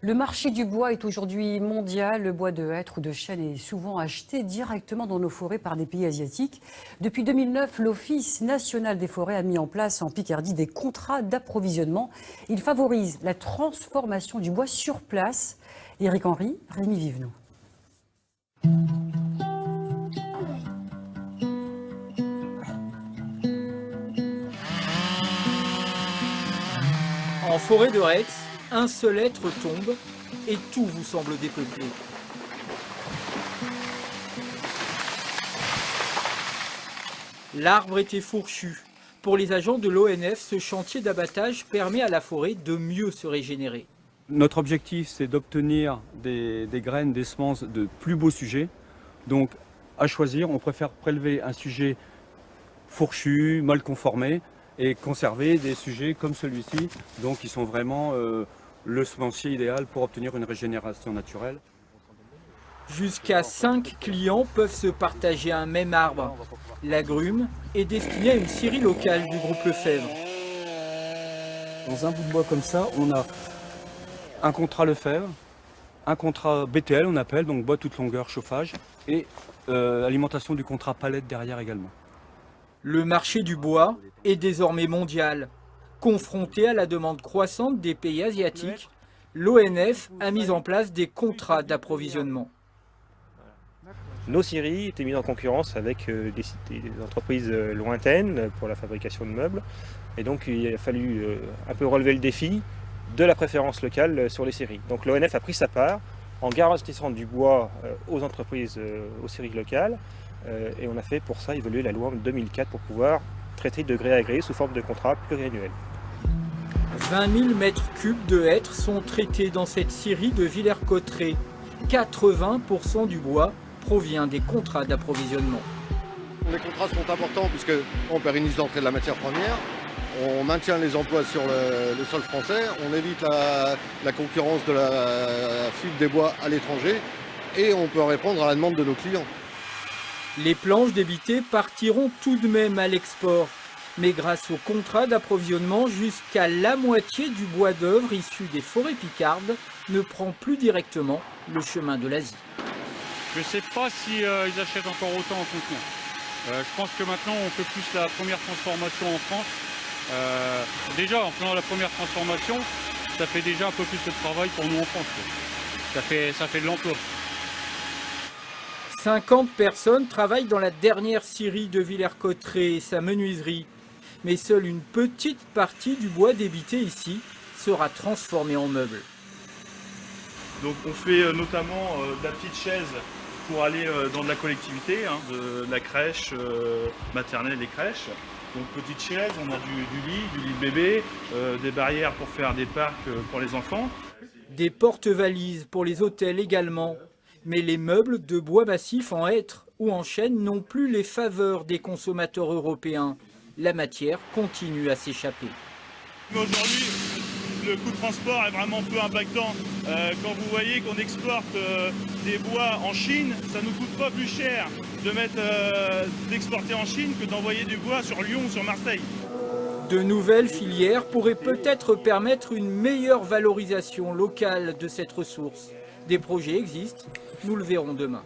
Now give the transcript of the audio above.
Le marché du bois est aujourd'hui mondial. Le bois de hêtre ou de chêne est souvent acheté directement dans nos forêts par des pays asiatiques. Depuis 2009, l'Office national des forêts a mis en place en Picardie des contrats d'approvisionnement. Il favorise la transformation du bois sur place. Éric Henry, Rémi Vivenot. En forêt de Retz, un seul être tombe et tout vous semble dépeuplé. L'arbre était fourchu. Pour les agents de l'ONF, ce chantier d'abattage permet à la forêt de mieux se régénérer. Notre objectif, c'est d'obtenir des graines, des semences de plus beaux sujets. Donc, à choisir, on préfère prélever un sujet fourchu, mal conformé, et conserver des sujets comme celui-ci, donc qui sont vraiment le semencier idéal pour obtenir une régénération naturelle. Jusqu'à 5 clients peuvent se partager un même arbre. L'agrume est destiné à une scierie locale du groupe Lefebvre. Dans un bout de bois comme ça, on a un contrat Lefebvre, un contrat BTL, on appelle, donc bois toute longueur, chauffage, et alimentation du contrat palette derrière également. Le marché du bois est désormais mondial. Confronté à la demande croissante des pays asiatiques, l'ONF a mis en place des contrats d'approvisionnement. Nos scieries étaient mises en concurrence avec des entreprises lointaines pour la fabrication de meubles. Et donc il a fallu un peu relever le défi de la préférence locale sur les scieries. Donc l'ONF a pris sa part en garantissant du bois aux entreprises, aux scieries locales. Et on a fait pour ça évoluer la loi en 2004 pour pouvoir traiter de gré à gré sous forme de contrat pluriannuel. 20 000 mètres cubes de hêtre sont traités dans cette scierie de Villers-Cotterêts. 80% du bois provient des contrats d'approvisionnement. Les contrats sont importants puisqu'on pérennise l'entrée de la matière première, on maintient les emplois sur le sol français, on évite la concurrence de la fuite des bois à l'étranger et on peut répondre à la demande de nos clients. Les planches débitées partiront tout de même à l'export. Mais grâce au contrat d'approvisionnement, jusqu'à la moitié du bois d'œuvre issu des forêts picardes ne prend plus directement le chemin de l'Asie. Je ne sais pas si ils achètent encore autant en contenant. Je pense que maintenant on fait plus la première transformation en France. Déjà en faisant la première transformation, ça fait déjà un peu plus de travail pour nous en France. Ça fait de l'emploi. 50 personnes travaillent dans la dernière scierie de Villers-Cotterêts et sa menuiserie. Mais seule une petite partie du bois débité ici sera transformée en meubles. Donc on fait notamment de la petite chaise pour aller dans de la collectivité, de la crèche, maternelle et crèche. Donc petite chaise, on a du lit bébé, des barrières pour faire des parcs pour les enfants. Des porte-valises pour les hôtels également. Mais les meubles de bois massif en hêtre ou en chêne n'ont plus les faveurs des consommateurs européens. La matière continue à s'échapper. Aujourd'hui, le coût de transport est vraiment peu impactant. Quand vous voyez qu'on exporte des bois en Chine, ça ne nous coûte pas plus cher d'exporter en Chine que d'envoyer du bois sur Lyon ou sur Marseille. De nouvelles filières pourraient peut-être permettre une meilleure valorisation locale de cette ressource. Des projets existent, nous le verrons demain.